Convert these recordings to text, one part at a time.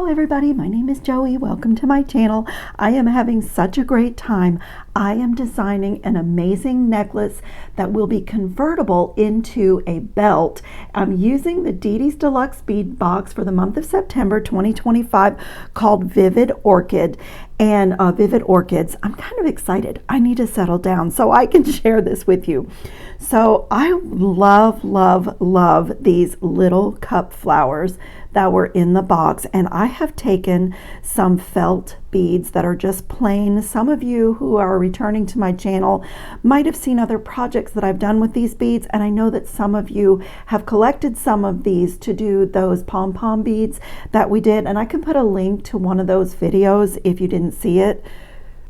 everybody, my name is Joey. Welcome to my channel. I am having such a great time. I am designing an amazing necklace that will be convertible into a belt. I'm using the Didi's Deluxe bead box for the month of September 2025 called Vivid Orchid and Vivid Orchids. I'm kind of excited. I need to settle down so I can share this with you. So I love these little cup flowers that were in the box, and I have taken some felt beads that are just plain. Some of you who are returning to my channel might have seen other projects that I've done with these beads, and I know that some of you have collected some of these to do those pom-pom beads that we did, and I can put a link to one of those videos if you didn't see it.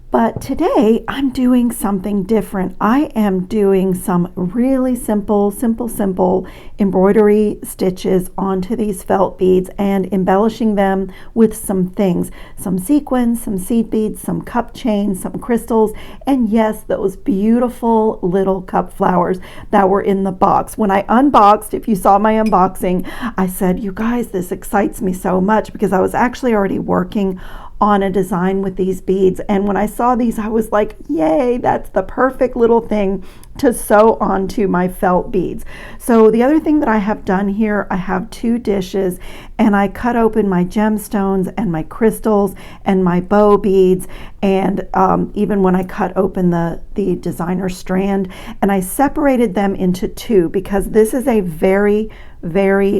But today I'm doing something different. I am doing some really simple embroidery stitches onto these felt beads and embellishing them with some things, some sequins, some seed beads, some cup chains, some crystals, and yes, those beautiful little cup flowers that were in the box. When I unboxed, if you saw my unboxing, I said, you guys, this excites me so much because I was actually already working on a design with these beads, and when I saw these I was like, yay, that's the perfect little thing to sew onto my felt beads. So the other thing that I have done here, I have two dishes and I cut open my gemstones and my crystals and my bow beads, and even when I cut open the designer strand, and I separated them into two because this is a very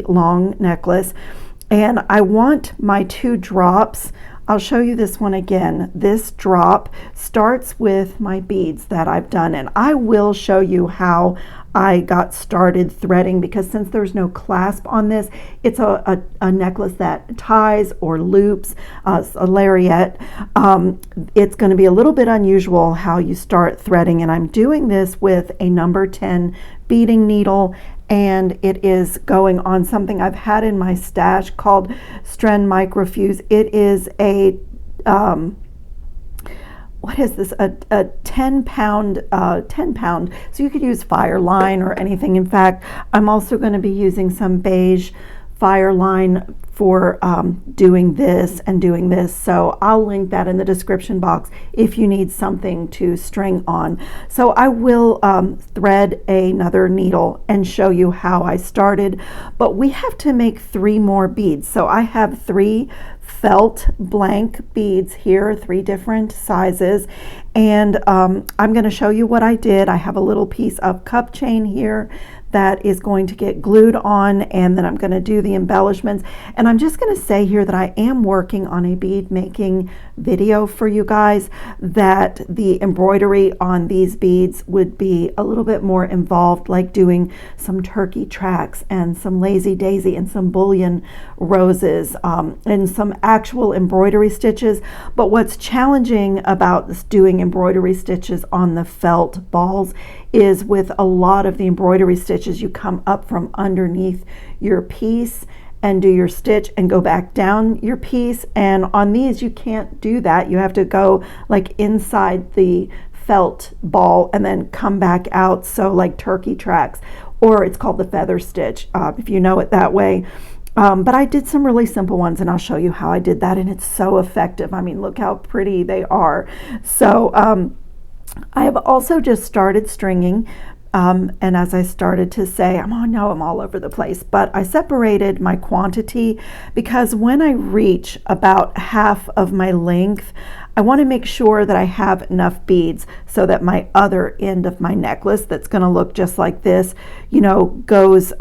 long necklace and I want my two drops. I'll show you this one again. This drop starts with my beads that I've done, and I will show you how I got started threading, because since there's no clasp on this, it's a necklace that ties or loops, a lariat. It's going to be a little bit unusual how you start threading, and I'm doing this with a number 10 beading needle, and it is going on something I've had in my stash called Strand Microfuse. It is a what is this, a 10 pound, so you could use fire line or anything. In fact, I'm also going to be using some beige fire line for doing this and doing this, so I'll link that in the description box if you need something to string on. So I will thread another needle and show you how I started, but we have to make 3 more beads. So I have 3 felt blank beads here, 3 different sizes, and I'm going to show you what I did. I have a little piece of cup chain here that is going to get glued on, and then I'm going to do the embellishments. And I'm just going to say here that I am working on a bead making video for you guys, that the embroidery on these beads would be a little bit more involved, like doing some turkey tracks and some lazy daisy and some bullion roses and some actual embroidery stitches. But what's challenging about doing embroidery stitches on the felt balls is with a lot of the embroidery stitches, you come up from underneath your piece and do your stitch and go back down your piece, and on these you can't do that. You have to go like inside the felt ball and then come back out, so like turkey tracks, or it's called the feather stitch if you know it that way. But I did some really simple ones, and I'll show you how I did that, and it's so effective. I mean, look how pretty they are. So I have also just started stringing, and as I started to say, I'm all over the place, but I separated my quantity because when I reach about half of my length, I want to make sure that I have enough beads so that my other end of my necklace, that's going to look just like this, you know, goes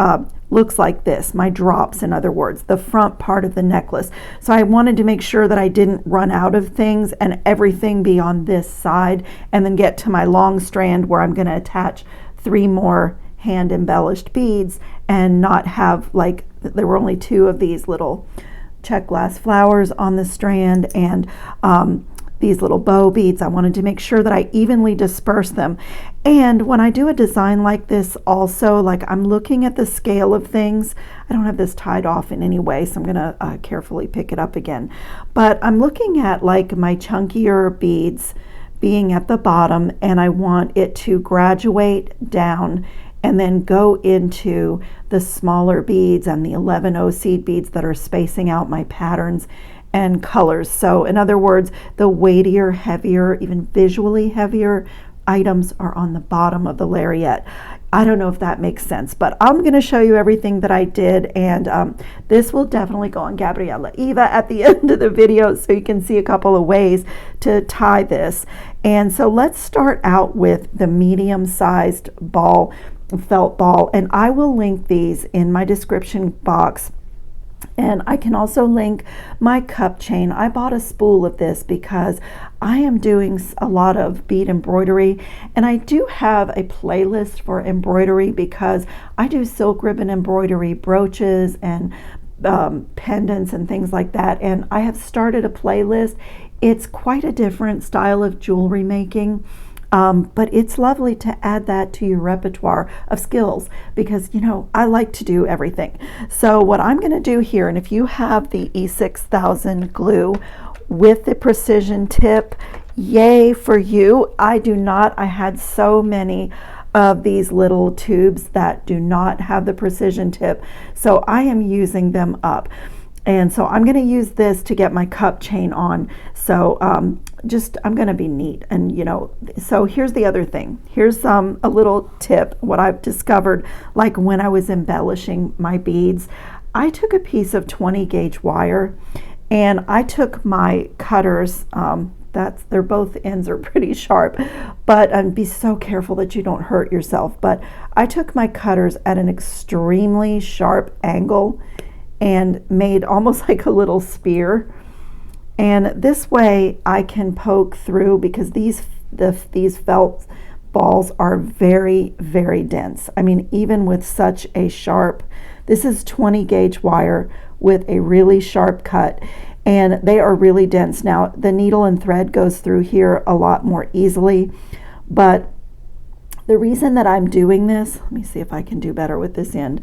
looks like this, my drops, in other words, the front part of the necklace. So I wanted to make sure that I didn't run out of things and everything be on this side, and then get to my long strand where I'm going to attach 3 more hand embellished beads and not have, like, there were only 2 of these little check glass flowers on the strand, and these little bow beads. I wanted to make sure that I evenly disperse them. And when I do a design like this also, like, I'm looking at the scale of things. I don't have this tied off in any way, so I'm gonna carefully pick it up again. But I'm looking at like my chunkier beads being at the bottom, and I want it to graduate down and then go into the smaller beads and the 11-0 seed beads that are spacing out my patterns and colors. So in other words, the weightier, heavier, even visually heavier items are on the bottom of the Lariat. I don't know if that makes sense, but I'm going to show you everything that I did, and this will definitely go on Gabriella Eva at the end of the video, so you can see a couple of ways to tie this. And so let's start out with the medium-sized ball, felt ball, and I will link these in my description box. And I can also link my cup chain. I bought a spool of this because I am doing a lot of bead embroidery, and I do have a playlist for embroidery because I do silk ribbon embroidery, brooches and pendants and things like that, and I have started a playlist. It's quite a different style of jewelry making. But it's lovely to add that to your repertoire of skills because, you know, I like to do everything. So what I'm going to do here, and if you have the E6000 glue with the precision tip, yay for you. I do not. I had so many of these little tubes that do not have the precision tip, so I am using them up. And so I'm going to use this to get my cup chain on. So I'm going to be neat. And, you know, so here's the other thing. Here's a little tip, what I've discovered, like when I was embellishing my beads. I took a piece of 20 gauge wire, and I took my cutters, they're both ends are pretty sharp, but be so careful that you don't hurt yourself. But I took my cutters at an extremely sharp angle and made almost like a little spear, and this way I can poke through because these felt balls are very, very dense. I mean, even with such a sharp, this is 20 gauge wire with a really sharp cut, and they are really dense. Now the needle and thread goes through here a lot more easily, but the reason that I'm doing this, let me see if I can do better with this end.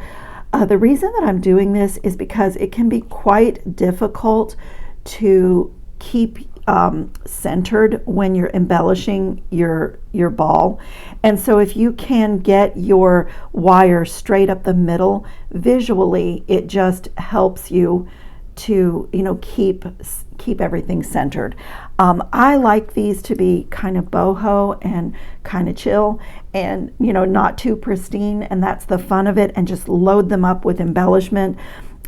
The reason that I'm doing this is because it can be quite difficult to keep centered when you're embellishing your ball. And so if you can get your wire straight up the middle, visually it just helps you to, you know, keep everything centered. I like these to be kind of boho and kind of chill and, you know, not too pristine, and that's the fun of it, and just load them up with embellishment.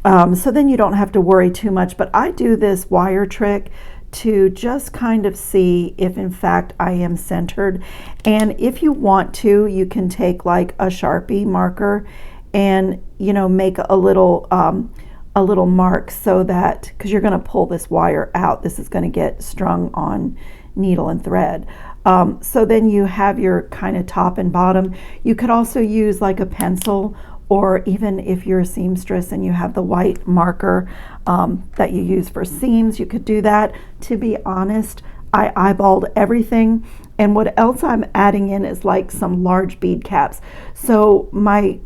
So then you don't have to worry too much. But I do this wire trick to just kind of see if in fact I am centered. And if you want to, you can take like a Sharpie marker and, you know, make a little mark, so that, because you're going to pull this wire out, this is going to get strung on needle and thread. So then you have your kind of top and bottom. You could also use like a pencil, or even if you're a seamstress and you have the white marker that you use for seams, you could do that. To be honest, I eyeballed everything, and what else I'm adding in is like some large bead caps. So my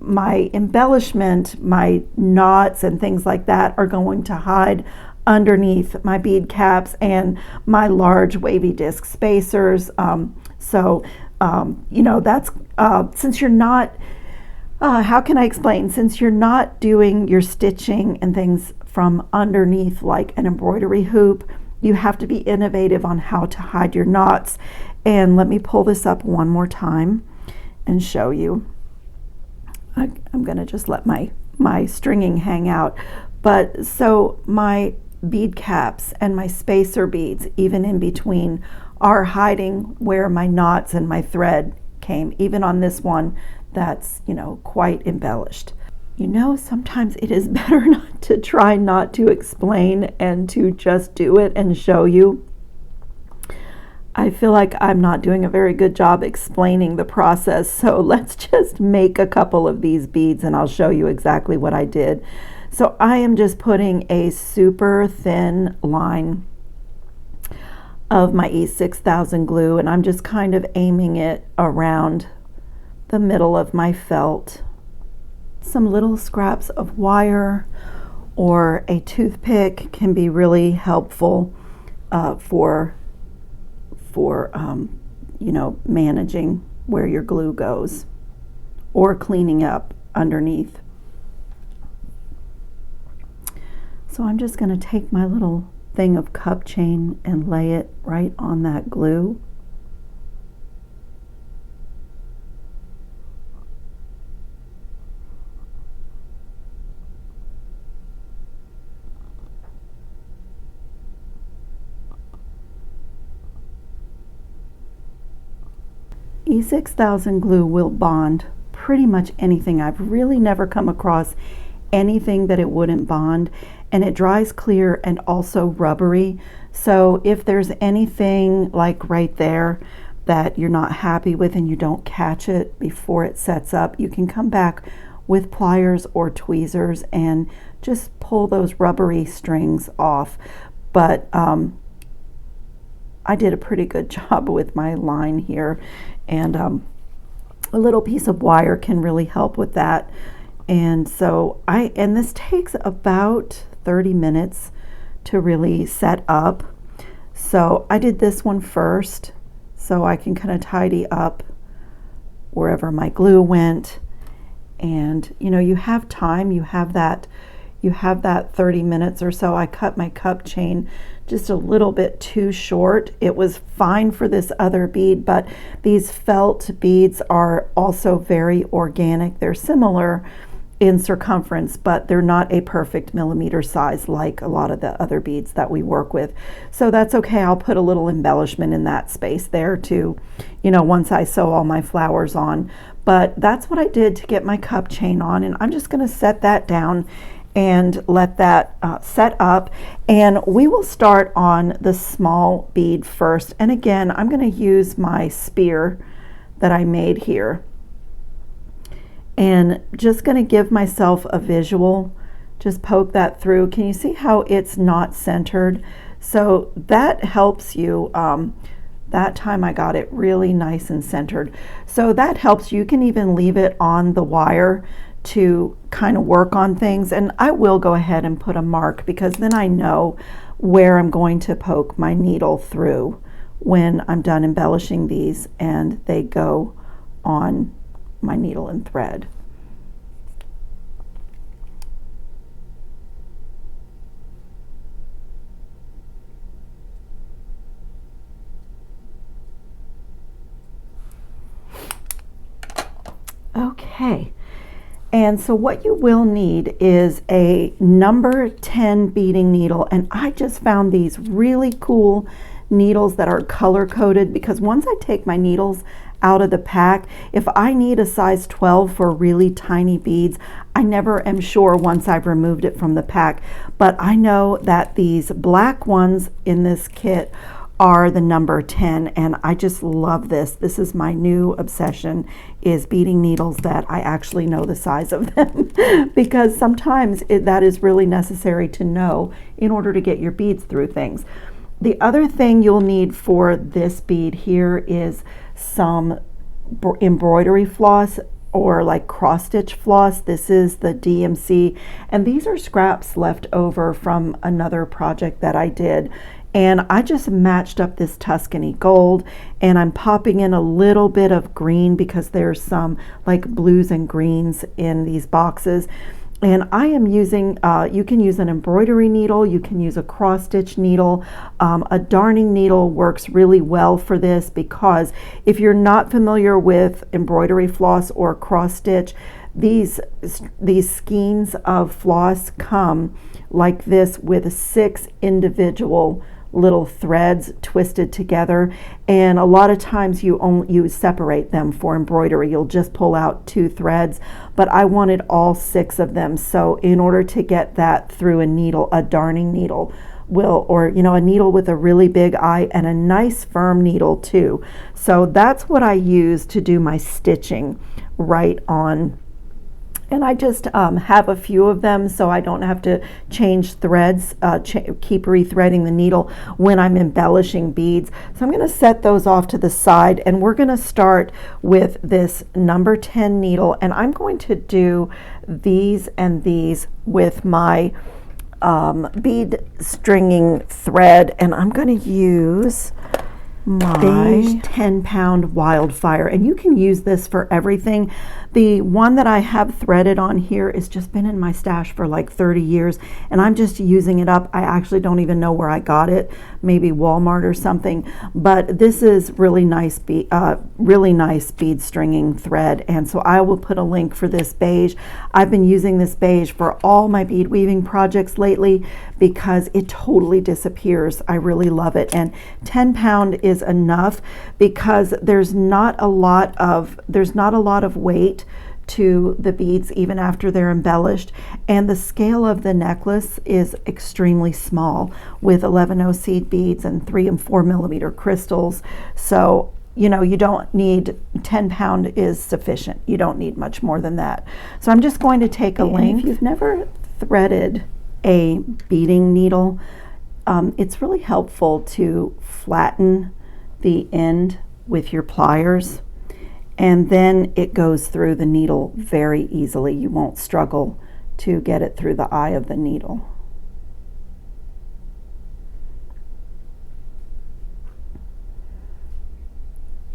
embellishment, my knots and things like that are going to hide underneath my bead caps and my large wavy disc spacers. You know, that's since you're not, how can I explain? Since you're not doing your stitching and things from underneath like an embroidery hoop, you have to be innovative on how to hide your knots. And let me pull this up one more time and show you. I'm going to just let my stringing hang out. But so my bead caps and my spacer beads, even in between, are hiding where my knots and my thread came, even on this one that's, you know, quite embellished. You know, sometimes it is better not to try not to explain and to just do it and show you. I feel like I'm not doing a very good job explaining the process, so let's just make a couple of these beads and I'll show you exactly what I did. So I am just putting a super thin line of my E6000 glue, and I'm just kind of aiming it around the middle of my felt. Some little scraps of wire or a toothpick can be really helpful for you know, managing where your glue goes, or cleaning up underneath. So I'm just going to take my little thing of cup chain and lay it right on that glue. E6000 glue will bond pretty much anything. I've really never come across anything that it wouldn't bond, and it dries clear and also rubbery. So if there's anything like right there that you're not happy with and you don't catch it before it sets up, you can come back with pliers or tweezers and just pull those rubbery strings off. But I did a pretty good job with my line here, and a little piece of wire can really help with that. And so and this takes about 30 minutes to really set up. So I did this one first so I can kind of tidy up wherever my glue went. And you know, you have time, you have that 30 minutes or so. I cut my cup chain just a little bit too short. It was fine for this other bead, but these felt beads are also very organic. They're similar in circumference, but they're not a perfect millimeter size like a lot of the other beads that we work with. So that's okay. I'll put a little embellishment in that space there too, you know, once I sew all my flowers on. But that's what I did to get my cup chain on, and I'm just going to set that down and let that set up, and we will start on the small bead first. And again, I'm going to use my spear that I made here, and just going to give myself a visual. Just poke that through. Can you see how it's not centered? So that helps you. That time I got it really nice and centered, so that helps. You can even leave it on the wire to kind of work on things, and I will go ahead and put a mark, because then I know where I'm going to poke my needle through when I'm done embellishing these and they go on my needle and thread. Okay. And so what you will need is a number 10 beading needle, and I just found these really cool needles that are color coded, because once I take my needles out of the pack, if I need a size 12 for really tiny beads, I never am sure once I've removed it from the pack. But I know that these black ones in this kit are the number 10, and I just love this. This is my new obsession, is beading needles that I actually know the size of them because sometimes that is really necessary to know in order to get your beads through things. The other thing you'll need for this bead here is some embroidery floss, or like cross stitch floss. This is the DMC, and these are scraps left over from another project that I did. And I just matched up this Tuscany gold, and I'm popping in a little bit of green because there's some like blues and greens in these boxes. And I am using, you can use an embroidery needle, you can use a cross stitch needle. A darning needle works really well for this, because if you're not familiar with embroidery floss or cross stitch, these skeins of floss come like this with 6 individual little threads twisted together, and a lot of times you separate them for embroidery. You'll just pull out 2 threads, but I wanted all 6 of them. So in order to get that through a needle, a darning needle will, or you know, a needle with a really big eye and a nice firm needle too. So that's what I use to do my stitching right on. And I just have a few of them so I don't have to change threads, keep rethreading the needle when I'm embellishing beads. So I'm going to set those off to the side, and we're going to start with this number 10 needle, and I'm going to do these and these with my bead stringing thread, and I'm going to use my beige 10-pound Wildfire, and you can use this for everything, The one that I have threaded on here has just been in my stash for like 30 years, and I'm just using it up. I actually don't even know where I got it, maybe Walmart or something, but this is really nice bead stringing thread, and so I will put a link for this beige. I've been using this beige for all my bead weaving projects lately because it totally disappears. I really love it, and 10 pound is enough because there's not a lot of weight to the beads even after they're embellished, and the scale of the necklace is extremely small with 11/0 seed beads and 3 and 4 millimeter crystals. So you know, you don't need 10 pound is sufficient. You don't need much more than that. So I'm just going to take a length. If you've never threaded a beading needle, it's really helpful to flatten the end with your pliers, and then it goes through the needle very easily. You won't struggle to get it through the eye of the needle.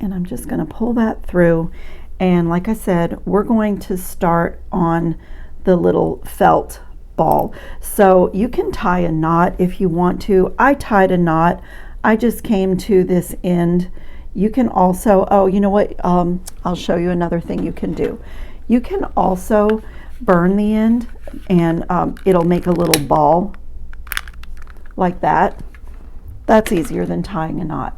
And I'm just going to pull that through, and like I said, we're going to start on the little felt ball. So you can tie a knot if you want to. I tied a knot. I just came to this end. You can also, oh, you know what, I'll show you another thing you can do. You can also burn the end, and it'll make a little ball like that. That's easier than tying a knot.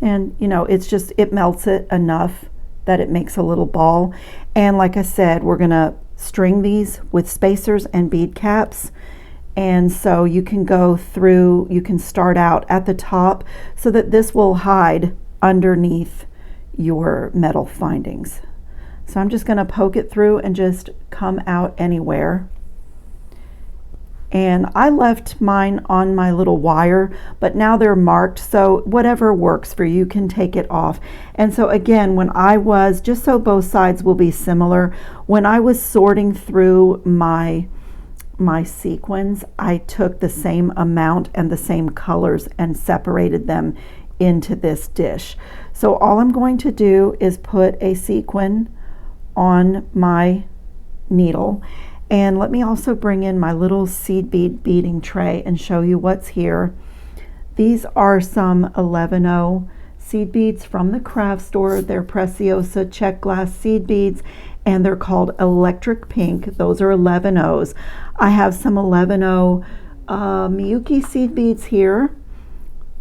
And you know, it's just, it melts it enough that it makes a little ball. And like I said, we're gonna string these with spacers and bead caps. And so you can go through, you can start out at the top so that this will hide underneath your metal findings. So I'm just gonna poke it through and just come out anywhere. And I left mine on my little wire, but now they're marked, so whatever works for you can take it off. And so again, when I was, just so both sides will be similar, when I was sorting through my sequins, I took the same amount and the same colors and separated them into this dish. So all I'm going to do is put a sequin on my needle. And let me also bring in my little seed bead beading tray and show you what's here. These are some 11/0 seed beads from the craft store. They're Preciosa check glass seed beads, and they're called Electric Pink. Those are 11/0s. I have some 11/0 Miyuki seed beads here.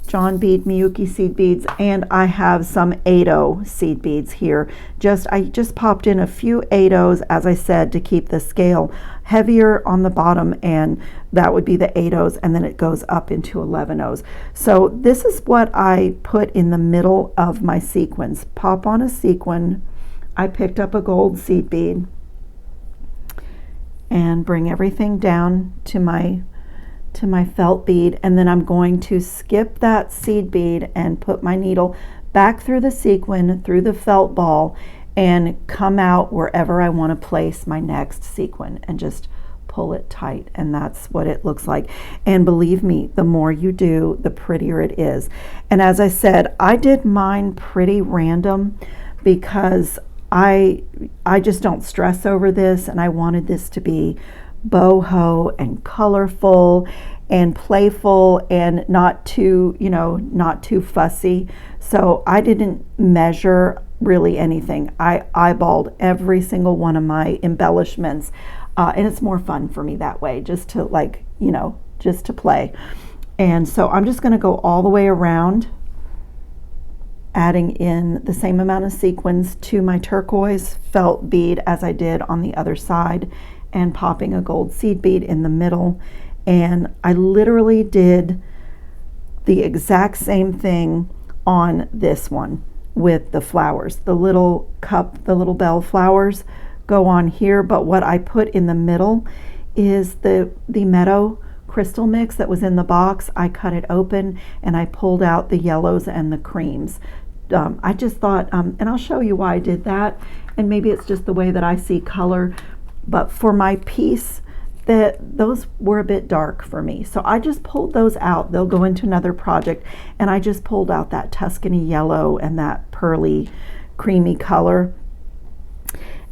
John Bead Miyuki seed beads, and I have some 8/0 seed beads here. I just popped in a few 8/0s, as I said, to keep the scale heavier on the bottom, and that would be the 8/0s, and then it goes up into 11/0s. So this is what I put in the middle of my sequins. Pop on a sequin. I picked up a gold seed bead and bring everything down to my felt bead, and then I'm going to skip that seed bead and put my needle back through the sequin, through the felt ball, and come out wherever I want to place my next sequin and just pull it tight. And that's what it looks like. And believe me, the more you do, the prettier it is. And as I said, I did mine pretty random because I just don't stress over this, and I wanted this to be boho and colorful and playful and not too, you know, not too fussy. So I didn't measure really anything. I eyeballed every single one of my embellishments, and it's more fun for me that way, just to, like, you know, just to play. And so I'm just going to go all the way around, adding in the same amount of sequins to my turquoise felt bead as I did on the other side, and popping a gold seed bead in the middle. And I literally did the exact same thing on this one with the flowers. The little cup, the little bell flowers go on here, but what I put in the middle is the meadow crystal mix that was in the box. I cut it open and I pulled out the yellows and the creams. I just thought, and I'll show you why I did that, and maybe it's just the way that I see color, but for my piece, those were a bit dark for me. So I just pulled those out. They'll go into another project, and I just pulled out that Tuscany yellow and that pearly creamy color.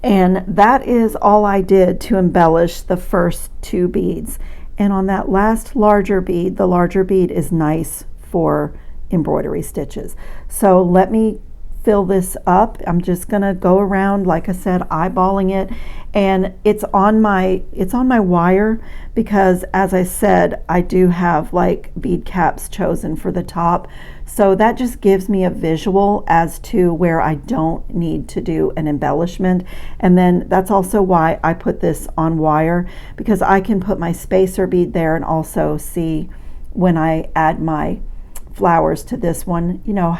And that is all I did to embellish the first two beads. And on that last larger bead, the larger bead is nice for embroidery stitches. So let me fill this up. I'm just gonna go around, like I said, eyeballing it, and it's on my wire because, as I said, I do have like bead caps chosen for the top, so that just gives me a visual as to where I don't need to do an embellishment. And then that's also why I put this on wire, because I can put my spacer bead there and also see when I add my flowers to this one, you know,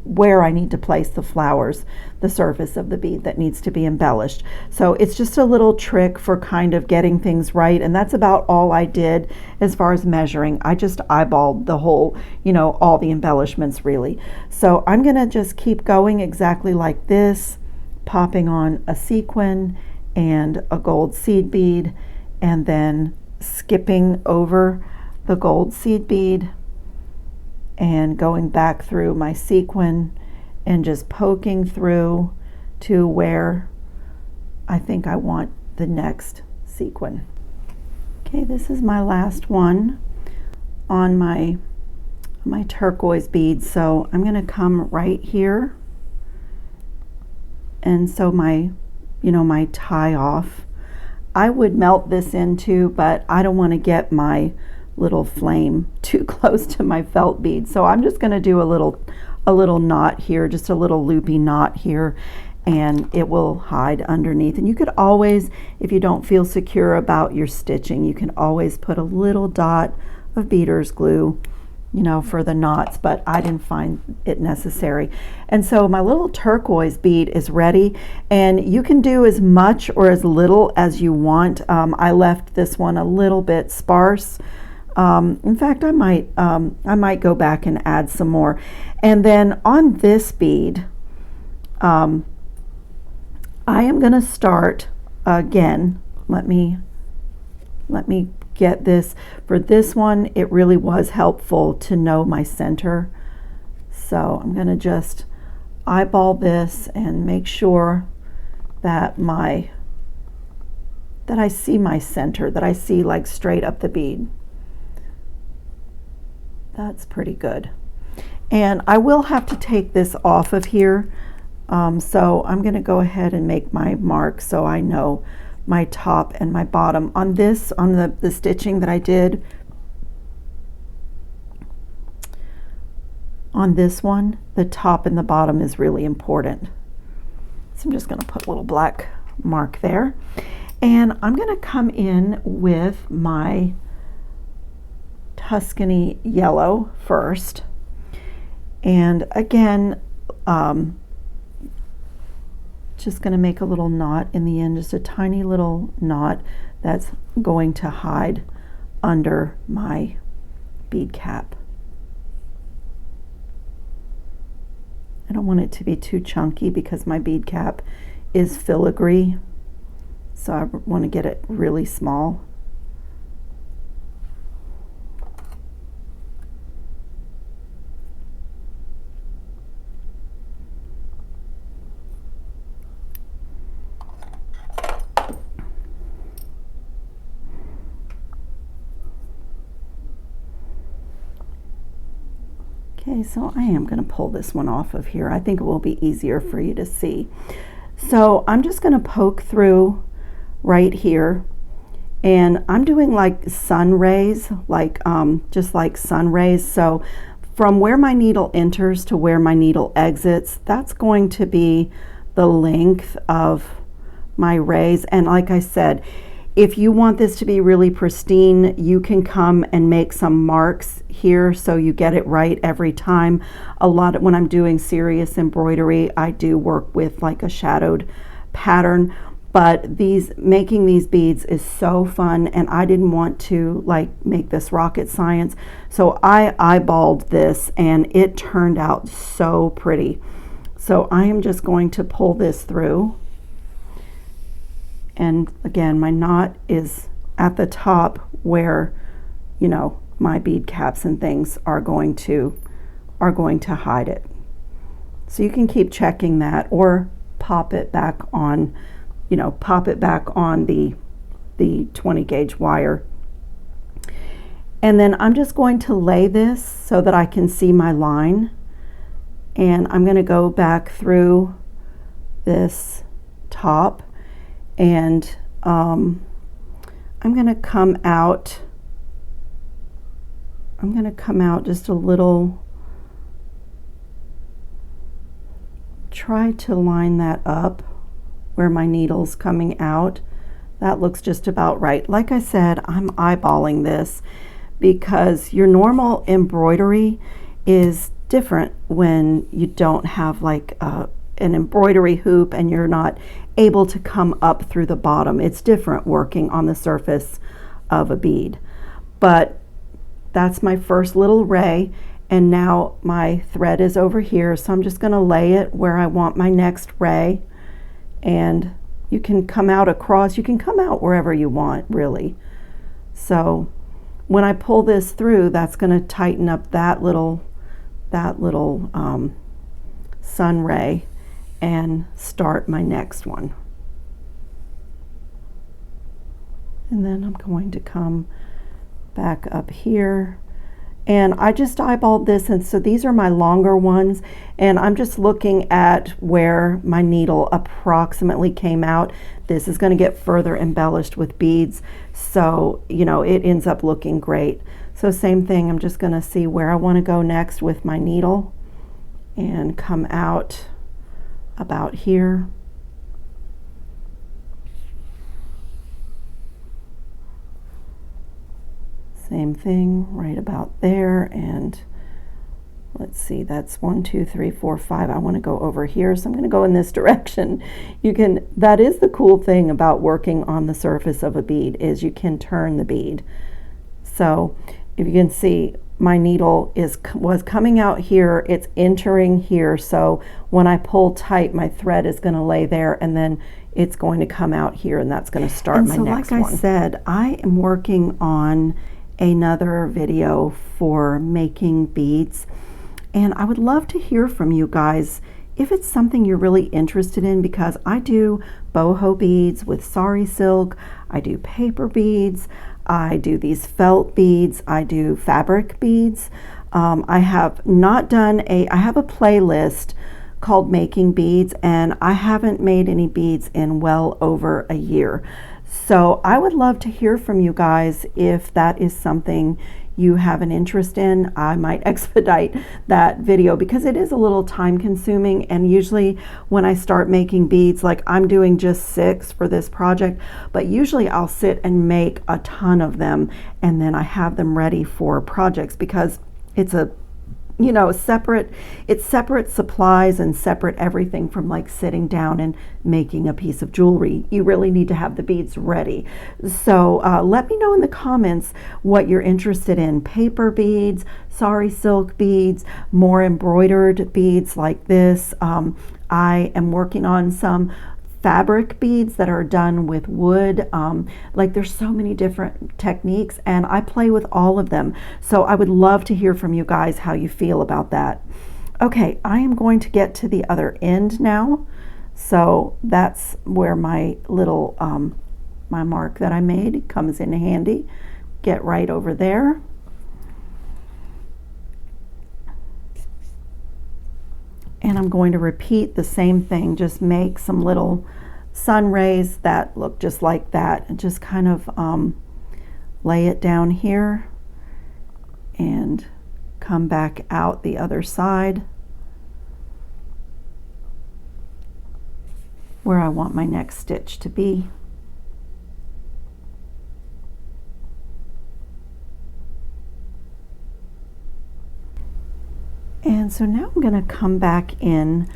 where I need to place the flowers, the surface of the bead that needs to be embellished. So it's just a little trick for kind of getting things right, and that's about all I did as far as measuring. I just eyeballed the whole, you know, all the embellishments really. So I'm gonna just keep going exactly like this, popping on a sequin and a gold seed bead, and then skipping over the gold seed bead and going back through my sequin and just poking through to where I think I want the next sequin. Okay, this is my last one on my turquoise bead. So I'm gonna come right here, and so my tie off, I would melt this into, but I don't want to get my little flame too close to my felt bead. So I'm just going to do a little knot here, just a little loopy knot here, and it will hide underneath. And you could always, if you don't feel secure about your stitching, you can always put a little dot of beader's glue, you know, for the knots, but I didn't find it necessary. And so my little turquoise bead is ready, and you can do as much or as little as you want. I left this one a little bit sparse. In fact, I might go back and add some more. And then on this bead, I am going to start again. Let me get this. For this one, it really was helpful to know my center. So I'm going to just eyeball this and make sure that I see my center, that I see like straight up the bead. That's pretty good. And I will have to take this off of here. So I'm going to go ahead and make my mark so I know my top and my bottom. On this, on the stitching that I did on this one, the top and the bottom is really important. So I'm just going to put a little black mark there. And I'm going to come in with my Tuscany yellow first, and again just going to make a little knot in the end, just a tiny little knot that's going to hide under my bead cap. I don't want it to be too chunky because my bead cap is filigree, so I want to get it really small. Okay, so I am going to pull this one off of here. I think it will be easier for you to see. So I'm just going to poke through right here, and I'm doing like sun rays, like just like sun rays. So from where my needle enters to where my needle exits, that's going to be the length of my rays. And like I said, if you want this to be really pristine, you can come and make some marks here so you get it right every time. When I'm doing serious embroidery, I do work with like a shadowed pattern, but making these beads is so fun, and I didn't want to like make this rocket science, so I eyeballed this and it turned out so pretty. So I am just going to pull this through. And again, my knot is at the top where, you know, my bead caps and things are going to hide it. So you can keep checking that or pop it back on you know, pop it back on the 20 gauge wire. And then I'm just going to lay this so that I can see my line. And I'm going to go back through this top, and I'm going to come out. I'm going to come out just a little. Try to line that up where my needle's coming out. That looks just about right. Like I said, I'm eyeballing this because your normal embroidery is different when you don't have like an embroidery hoop and you're not able to come up through the bottom. It's different working on the surface of a bead. But that's my first little ray, and now my thread is over here, so I'm just going to lay it where I want my next ray. And you can come out across, you can come out wherever you want, really. So when I pull this through, that's going to tighten up that little sun ray and start my next one. And then I'm going to come back up here, and I just eyeballed this, and so these are my longer ones, and I'm just looking at where my needle approximately came out. This is going to get further embellished with beads, so you know, it ends up looking great. So same thing, I'm just going to see where I want to go next with my needle and come out about here. Same thing right about there, and let's see, that's 1, 2, 3, 4, 5. I want to go over here, so I'm going to go in this direction. You can, that is the cool thing about working on the surface of a bead, is you can turn the bead. So if you can see, my needle was coming out here, it's entering here, so when I pull tight, my thread is going to lay there, and then it's going to come out here, and that's going to start my next one. Like I said, I am working on another video for making beads, and I would love to hear from you guys if it's something you're really interested in, because I do boho beads with sari silk, I do paper beads, I do these felt beads, I do fabric beads. I have not done I have a playlist called Making Beads, and I haven't made any beads in well over a year. So I would love to hear from you guys if that is something you have an interest in. I might expedite that video because it is a little time consuming, and usually when I start making beads, like I'm doing just 6 for this project, but usually I'll sit and make a ton of them, and then I have them ready for projects because it's a, you know, it's separate supplies and separate everything from like sitting down and making a piece of jewelry. You really need to have the beads ready. So let me know in the comments what you're interested in. Paper beads, sari silk beads, more embroidered beads like this. I am working on some fabric beads that are done with wood. Like there's so many different techniques, and I play with all of them. So I would love to hear from you guys how you feel about that. Okay, I am going to get to the other end now. So that's where my little my mark that I made comes in handy. Get right over there. And I'm going to repeat the same thing, just make some little sun rays that look just like that, and just kind of lay it down here and come back out the other side where I want my next stitch to be. And so now I'm going to come back in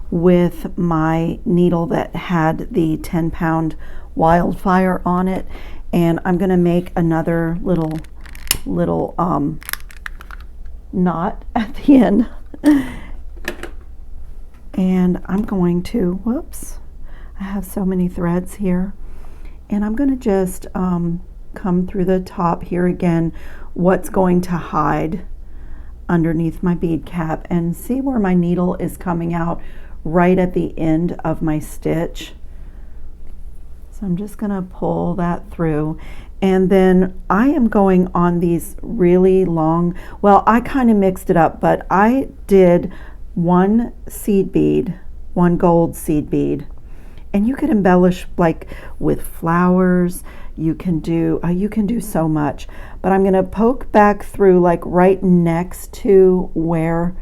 with my needle that had the 10-pound wildfire on it, and I'm going to make another little knot at the end. And I'm going to, whoops, I have so many threads here, and I'm going to just come through the top here again, what's going to hide underneath my bead cap, and see where my needle is coming out right at the end of my stitch. So I'm just going to pull that through, and then I am going on these really long, well, I kind of mixed it up, but I did one seed bead, one gold seed bead, and you could embellish like with flowers. You can do so much, but I'm going to poke back through like right next to where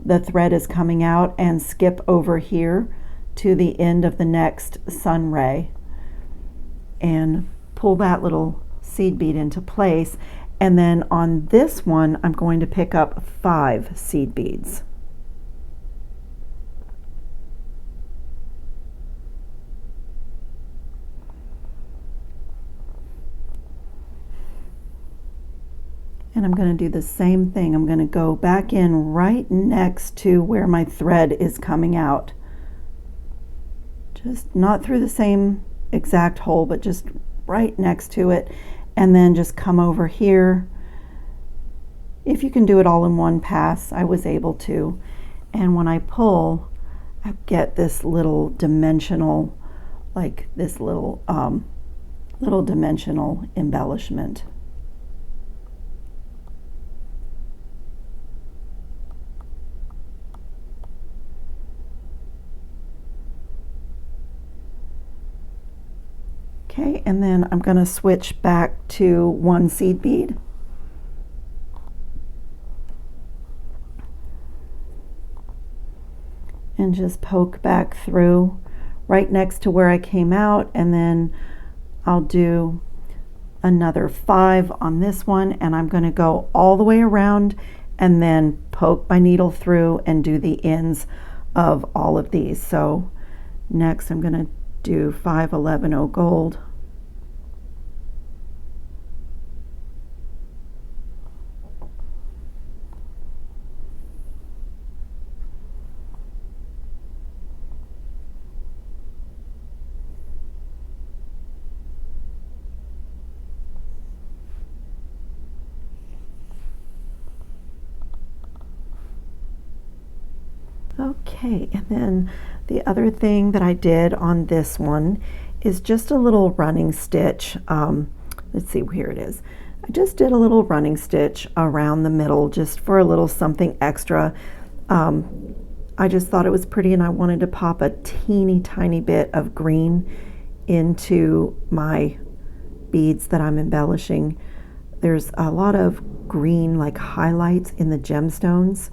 the thread is coming out and skip over here to the end of the next sun ray and pull that little seed bead into place. And then on this one, I'm going to pick up 5 seed beads. And I'm going to do the same thing. I'm going to go back in right next to where my thread is coming out. Just not through the same exact hole, but just right next to it, and then just come over here. If you can do it all in one pass, I was able to. And when I pull, I get this little dimensional, like this little dimensional embellishment. Okay, and then I'm going to switch back to one seed bead. And just poke back through right next to where I came out, and then I'll do another 5 on this one, and I'm going to go all the way around and then poke my needle through and do the ends of all of these. So next I'm going to do 511 gold. Okay, and then the other thing that I did on this one is just a little running stitch. Let's see, here it is. I just did a little running stitch around the middle just for a little something extra. I just thought it was pretty, and I wanted to pop a teeny tiny bit of green into my beads that I'm embellishing. There's a lot of green like highlights in the gemstones.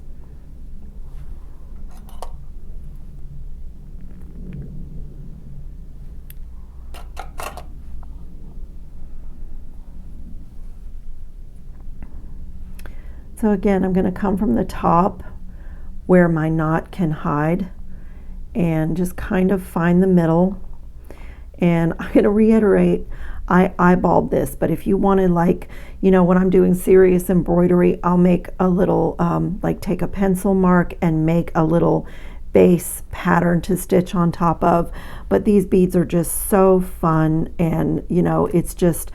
So again, I'm going to come from the top where my knot can hide and just kind of find the middle. And I'm going to reiterate, I eyeballed this, but if you wanted, like, you know, when I'm doing serious embroidery, I'll make a little, like take a pencil mark and make a little base pattern to stitch on top of. But these beads are just so fun, and you know, it's just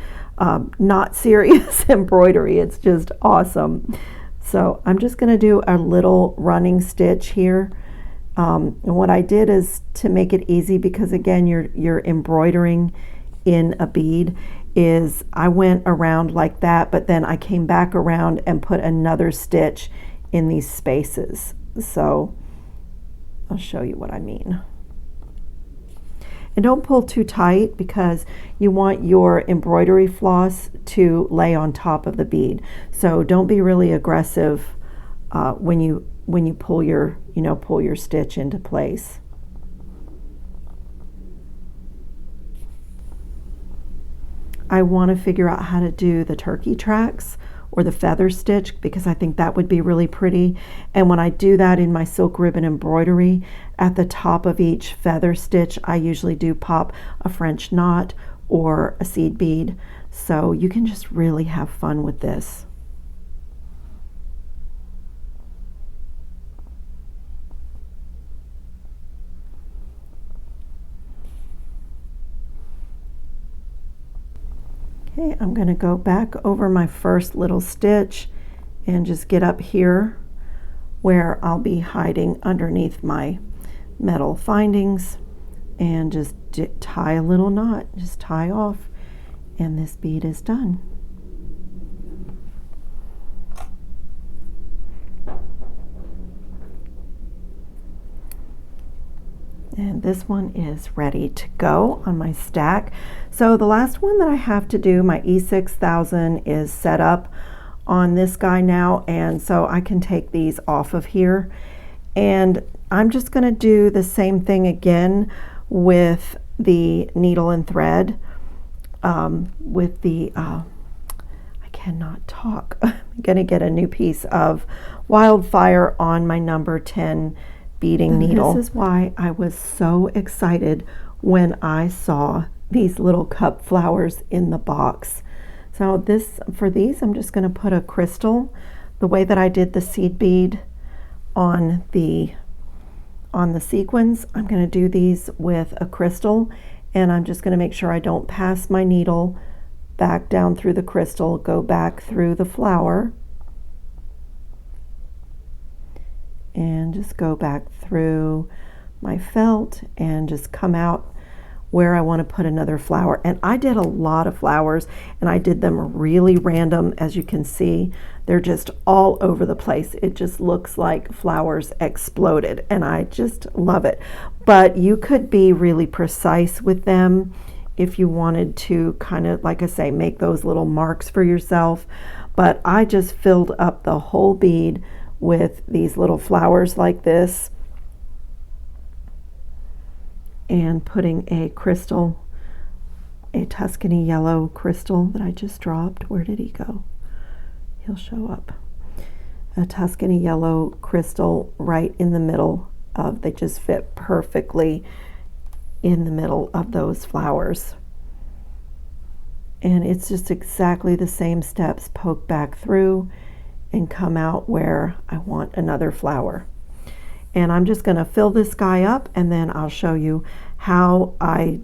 not serious embroidery. It's just awesome. So I'm just going to do a little running stitch here. And what I did is to make it easy, because again, you're embroidering in a bead, is I went around like that, but then I came back around and put another stitch in these spaces. So I'll show you what I mean. And don't pull too tight, because you want your embroidery floss to lay on top of the bead. So don't be really aggressive when you pull your stitch into place. I want to figure out how to do the turkey tracks or the feather stitch, because I think that would be really pretty. And when I do that in my silk ribbon embroidery, at the top of each feather stitch, I usually do pop a French knot or a seed bead. So you can just really have fun with this. Okay, I'm going to go back over my first little stitch and just get up here where I'll be hiding underneath my metal findings. and just tie a little knot, just tie off, and this bead is done. And this one is ready to go on my stack. So the last one that I have to do, my E6000, is set up on this guy now, and so I can take these off of here. And I'm just going to do the same thing again with the needle and thread, with the, I cannot talk. I'm going to get a new piece of Wildfire on my number 10 beading needle. This is why I was so excited when I saw these little cup flowers in the box. So for these, I'm just going to put a crystal, the way that I did the seed bead on the sequins. I'm going to do these with a crystal, and I'm just going to make sure I don't pass my needle back down through the crystal, go back through the flower, and just go back through my felt and just come out where I want to put another flower. And I did a lot of flowers, and I did them really random. As you can see, they're just all over the place. It just looks like flowers exploded, and I just love it. But you could be really precise with them if you wanted to kind of, like I say, make those little marks for yourself. But I just filled up the whole bead with these little flowers like this, and putting a crystal, a Tuscany yellow crystal that I just dropped. Where did he go? He'll show up. A Tuscany yellow crystal right in the middle of, they just fit perfectly in the middle of those flowers. And it's just exactly the same steps. Poke back through and come out where I want another flower. And I'm just going to fill this guy up, and then I'll show you how I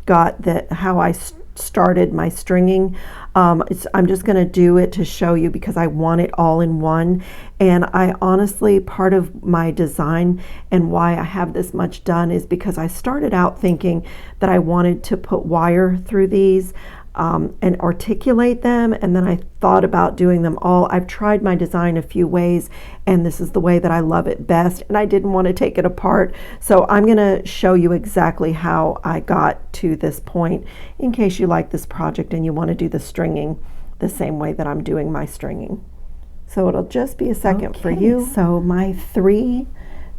got that, how I started my stringing. I'm just going to do it to show you because I want it all in one. And I honestly, part of my design and why I have this much done is because I started out thinking that I wanted to put wire through these and articulate them, and then I thought about doing them all. I've tried my design a few ways, and this is the way that I love it best, and I didn't want to take it apart. So I'm going to show you exactly how I got to this point in case you like this project and you want to do the stringing the same way that I'm doing my stringing. So it'll just be a second for you. So my 3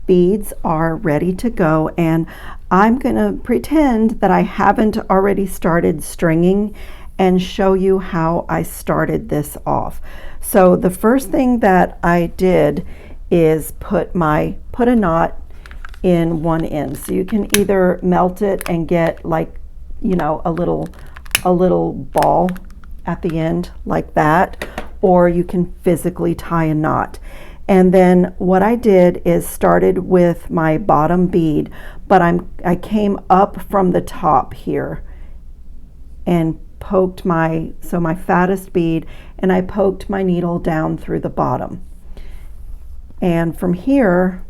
beads are ready to go, and I'm gonna pretend that I haven't already started stringing and show you how I started this off. So the first thing that I did is put a knot in one end. So you can either melt it and get, like, you know, a little ball at the end like that, or you can physically tie a knot. And then what I did is started with my bottom bead, but I came up from the top here and poked my fattest bead, and I poked my needle down through the bottom. And from here,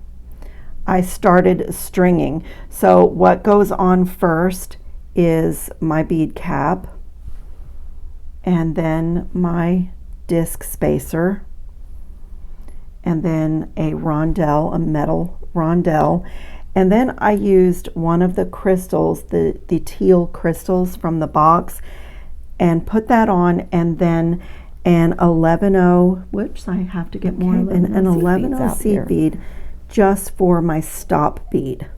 I started stringing. So what goes on first is my bead cap, and then my disc spacer, and then a rondelle, a metal rondelle. And then I used one of the crystals, the teal crystals from the box, and put that on, and then an 11-0, whoops, I have to get more, an 11-0 seed bead just for my stop bead.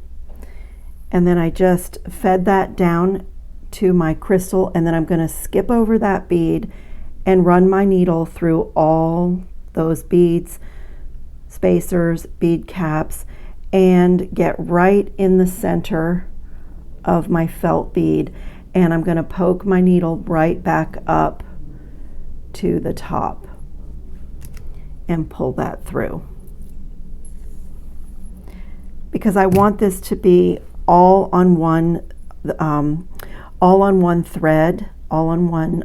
And then I just fed that down to my crystal, and then I'm going to skip over that bead and run my needle through all those beads, spacers, bead caps, and get right in the center of my felt bead, and I'm going to poke my needle right back up to the top and pull that through, because I want this to be all on one thread, all on one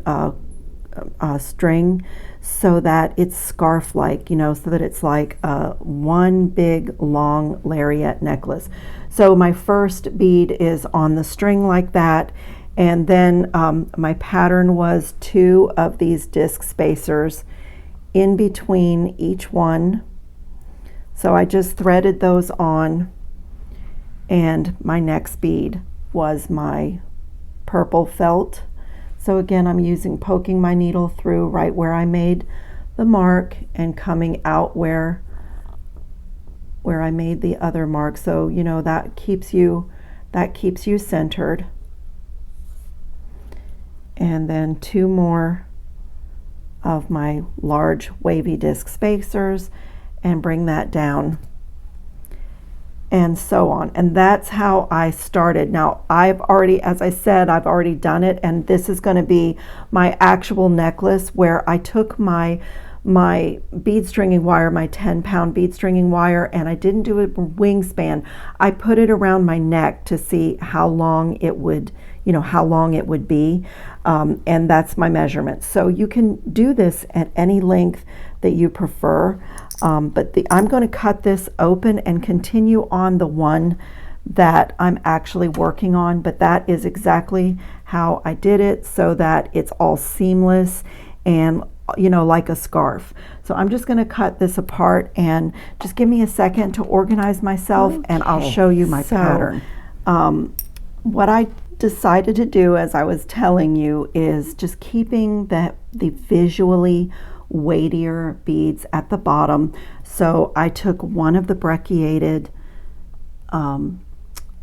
string. so that it's scarf-like, you know, so that it's like one big long lariat necklace. So my first bead is on the string like that, and then my pattern was 2 of these disc spacers in between each one. So I just threaded those on, and my next bead was my purple felt. So again, I'm poking my needle through right where I made the mark and coming out where I made the other mark. So, you know, that keeps you centered. And then 2 more of my large wavy disc spacers and bring that down, and so on. And that's how I started. Now I've already, as I said, I've already done it, and this is going to be my actual necklace, where I took my bead stringing wire, my 10-pound bead stringing wire, and I didn't do a wingspan. I put it around my neck to see how long it would, you know, how long it would be, and that's my measurement. So you can do this at any length that you prefer, but I'm going to cut this open and continue on the one that I'm actually working on, but that is exactly how I did it, so that it's all seamless and, you know, like a scarf. So I'm just going to cut this apart, and just give me a second to organize myself, and I'll show you my pattern. What I decided to do, as I was telling you, is just keeping the visually weightier beads at the bottom. So I took one of the brecciated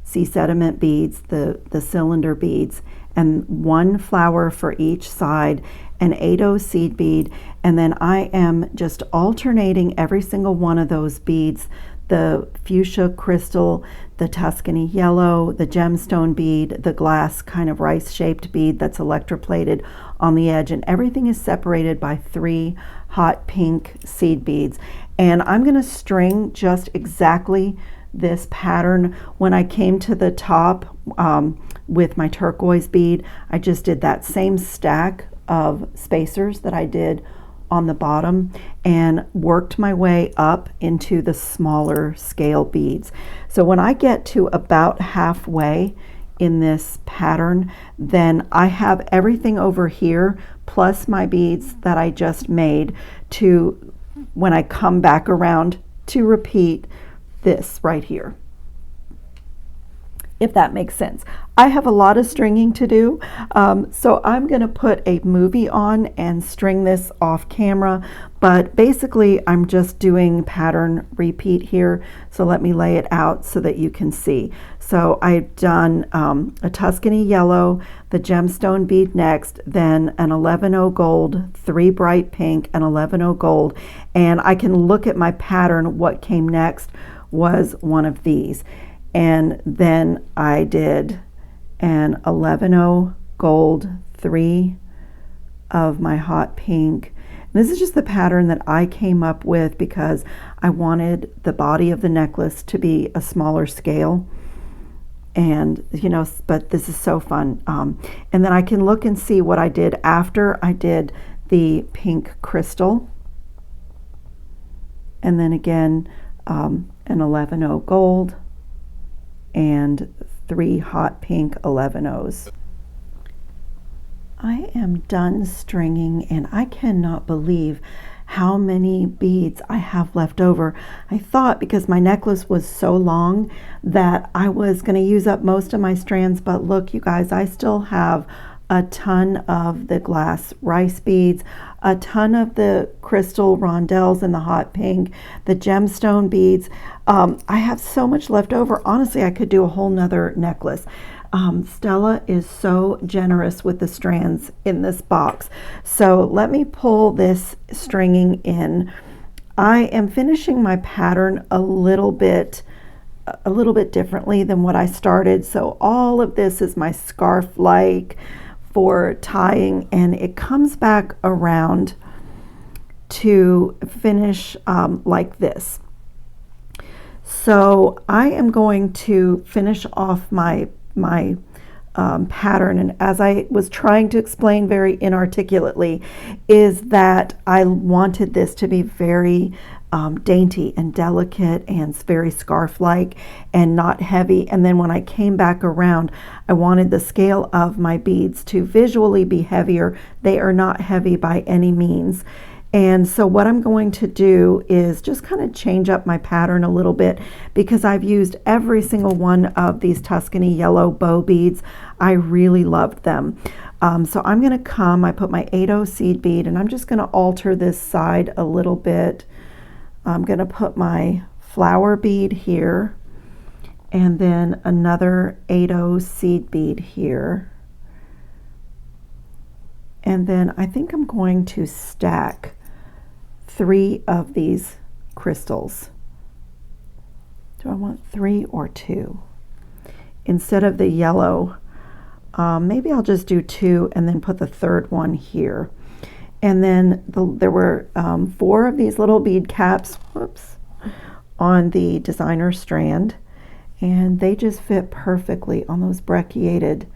sea sediment beads, the cylinder beads, and 1 flower for each side, an 8/0 seed bead, and then I am just alternating every single one of those beads, the fuchsia crystal, the Tuscany yellow, the gemstone bead, the glass kind of rice-shaped bead that's electroplated on the edge, and everything is separated by 3 hot pink seed beads. And I'm going to string just exactly this pattern. When I came to the top with my turquoise bead, I just did that same stack of spacers that I did on the bottom and worked my way up into the smaller scale beads. So when I get to about halfway in this pattern, then I have everything over here plus my beads that I just made to, when I come back around, to repeat this right here, if that makes sense. I have a lot of stringing to do, so I'm going to put a movie on and string this off camera, but basically I'm just doing pattern repeat here. So let me lay it out so that you can see. So I've done a Tuscany yellow, the gemstone bead next, then an 11/0 gold, 3 bright pink, and 11/0 gold, and I can look at my pattern. What came next was one of these. And then I did an 11/0 gold, 3 of my hot pink. And this is just the pattern that I came up with because I wanted the body of the necklace to be a smaller scale. And, you know, but this is so fun. And then I can look and see what I did after I did the pink crystal. And then again, an 11/0 gold, and 3 hot pink 11/0s. I am done stringing, and I cannot believe how many beads I have left over. I thought, because my necklace was so long, that I was going to use up most of my strands, but look, you guys, I still have a ton of the glass rice beads, a ton of the crystal rondelles in the hot pink, the gemstone beads. I have so much left over. Honestly, I could do a whole nother necklace. Stella is so generous with the strands in this box. So let me pull this stringing in. I am finishing my pattern a little bit differently than what I started. So all of this is my scarf-like for tying, and it comes back around to finish like this. So I am going to finish off my pattern, and as I was trying to explain very inarticulately, is that I wanted this to be very dainty and delicate and very scarf-like and not heavy. And then when I came back around, I wanted the scale of my beads to visually be heavier. They are not heavy by any means. And so what I'm going to do is just kind of change up my pattern a little bit, because I've used every single one of these Tuscany yellow bow beads. I really loved them. So I'm going to I put my 8/0 seed bead, and I'm just going to alter this side a little bit. I'm going to put my flower bead here, and then another 8/0 seed bead here. And then I think I'm going to stack 3 of these crystals. Do I want 3 or 2? Instead of the yellow, maybe I'll just do 2 and then put the third one here. And then there were 4 of these little bead caps, whoops, on the designer strand, and they just fit perfectly on those brecciated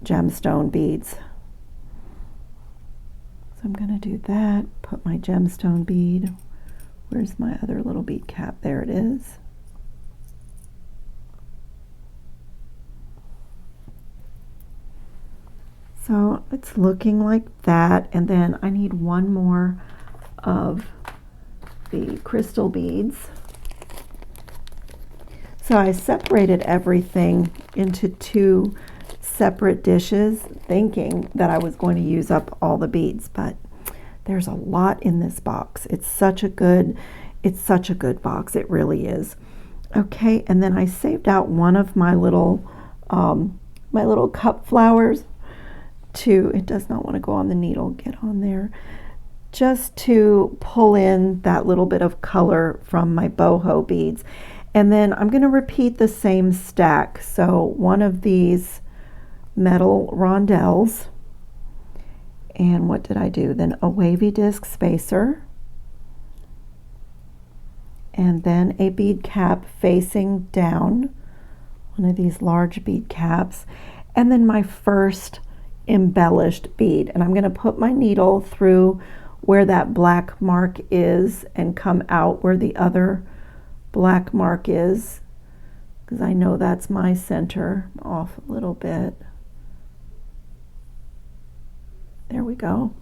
gemstone beads. I'm going to do that, put my gemstone bead. Where's my other little bead cap? There it is. So it's looking like that, and then I need one more of the crystal beads. So I separated everything into 2 separate dishes, thinking that I was going to use up all the beads, but there's a lot in this box. It's such a good box. It really is. Okay, and then I saved out one of my little cup flowers it does not want to go on the needle, get on there, just to pull in that little bit of color from my boho beads. And then I'm going to repeat the same stack. So one of these metal rondelles, and what did I do? Then a wavy disc spacer, and then a bead cap facing down, one of these large bead caps, and then my first embellished bead. And I'm going to put my needle through where that black mark is and come out where the other black mark is, because I know that's my center. Off a little bit. There we go.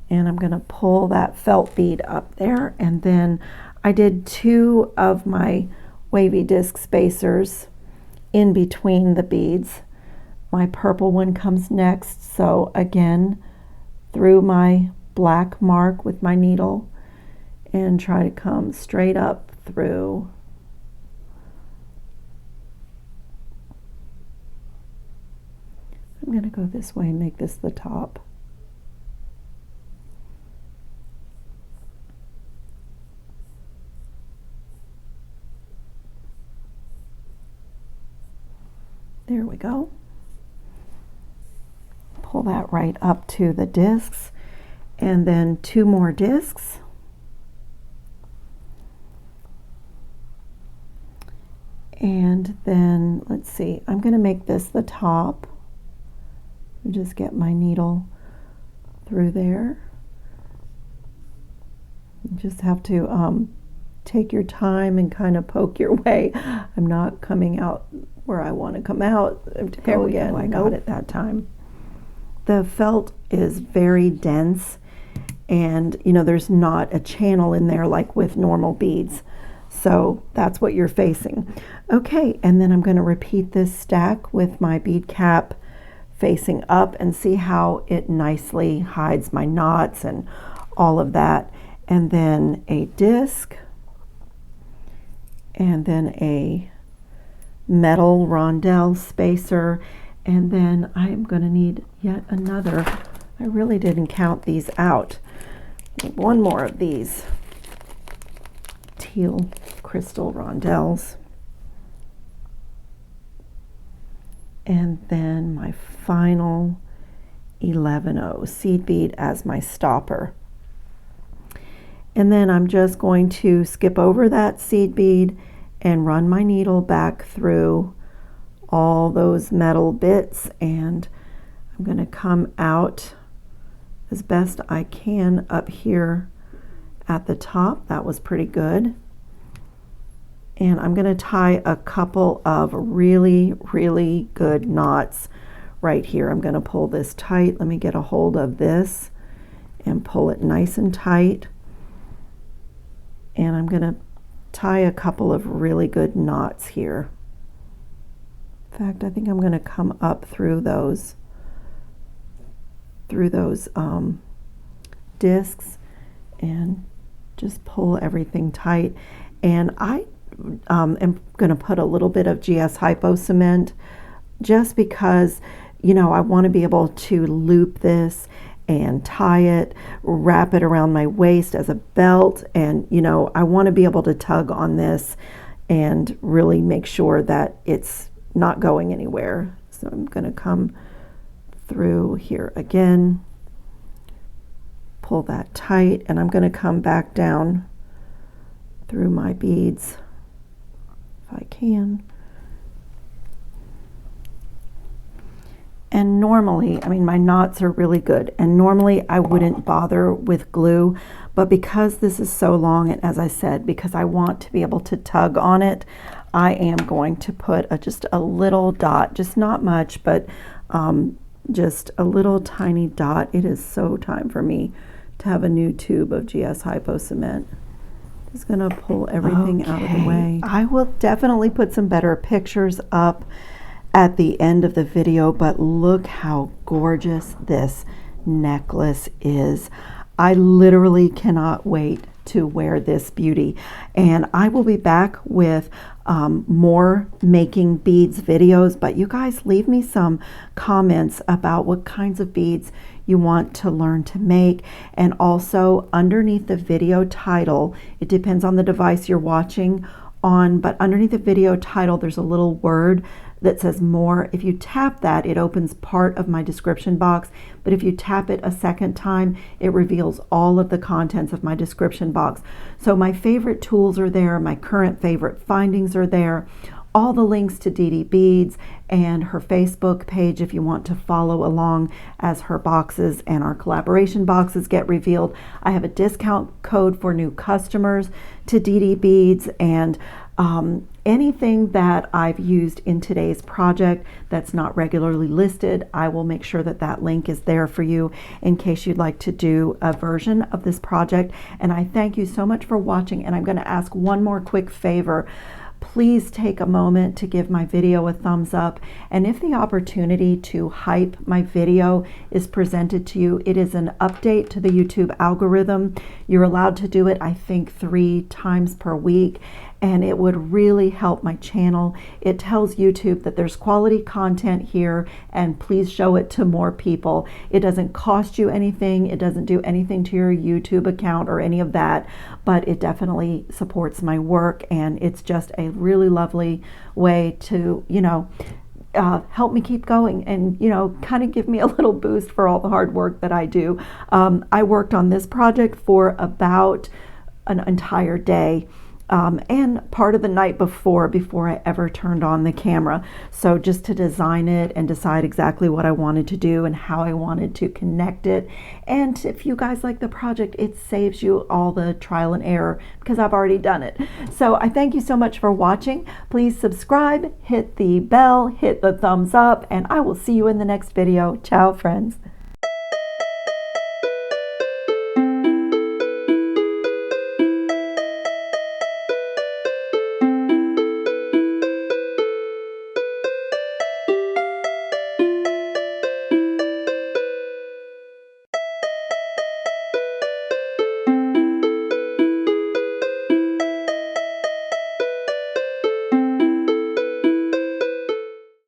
And I'm going to pull that felt bead up there, and then I did 2 of my wavy disc spacers in between the beads. My purple one comes next, so again through my black mark with my needle and try to come straight up through. I'm going to go this way and make this the top. There we go. Pull that right up to the discs, and then 2 more discs. And then let's see, I'm going to make this the top. Just get my needle through there. You just have to take your time and kind of poke your way. I'm not coming out where I want to come out. To go again. I got it that time. The felt is very dense, and you know, there's not a channel in there like with normal beads. So that's what you're facing. Okay, and then I'm going to repeat this stack with my bead cap facing up, and see how it nicely hides my knots and all of that. And then a disc, and then a metal rondelle spacer, and then I am going to need yet another. I really didn't count these out. One more of these teal crystal rondelles. And then my final 11/0 seed bead as my stopper. And then I'm just going to skip over that seed bead and run my needle back through all those metal bits, and I'm going to come out as best I can up here at the top. That was pretty good. And I'm going to tie a couple of really, really good knots right here. I'm going to pull this tight. Let me get a hold of this and pull it nice and tight. And I'm going to tie a couple of really good knots here. In fact, I think I'm going to come up through those discs and just pull everything tight. And I am going to put a little bit of GS Hypo cement just because, you know, I want to be able to loop this and tie it, wrap it around my waist as a belt, and, you know, I want to be able to tug on this and really make sure that it's not going anywhere. So I'm going to come through here again, pull that tight, and I'm going to come back down through my beads if I can. And normally, I mean, my knots are really good, and normally I wouldn't bother with glue, but because this is so long, and as I said, because I want to be able to tug on it, I am going to put just a little dot, just not much, but just a little tiny dot. It is so time for me to have a new tube of GS Hypo cement. Just gonna pull everything out of the way. I will definitely put some better pictures up at the end of the video, but look how gorgeous this necklace is. I literally cannot wait to wear this beauty, and I will be back with more making beads videos, but you guys leave me some comments about what kinds of beads you want to learn to make. And also underneath the video title, it depends on the device you're watching on, but underneath the video title there's a little word that says more. If you tap that, it opens part of my description box, but if you tap it a second time, it reveals all of the contents of my description box. So my favorite tools are there, my current favorite findings are there, all the links to Didi Beads and her Facebook page if you want to follow along as her boxes and our collaboration boxes get revealed. I have a discount code for new customers to Didi Beads, and anything that I've used in today's project that's not regularly listed, I will make sure that that link is there for you in case you'd like to do a version of this project. And I thank you so much for watching, and I'm going to ask one more quick favor. Please take a moment to give my video a thumbs up, and if the opportunity to hype my video is presented to you, it is an update to the YouTube algorithm. You're allowed to do it, I think, 3 times per week, and it would really help my channel. It tells YouTube that there's quality content here and please show it to more people. It doesn't cost you anything. It doesn't do anything to your YouTube account or any of that, but it definitely supports my work, and it's just a really lovely way to, you know, help me keep going and, you know, kind of give me a little boost for all the hard work that I do. I worked on this project for about an entire day. And part of the night before I ever turned on the camera. So just to design it and decide exactly what I wanted to do and how I wanted to connect it. And if you guys like the project, it saves you all the trial and error because I've already done it. So I thank you so much for watching. Please subscribe, hit the bell, hit the thumbs up, and I will see you in the next video. Ciao, friends.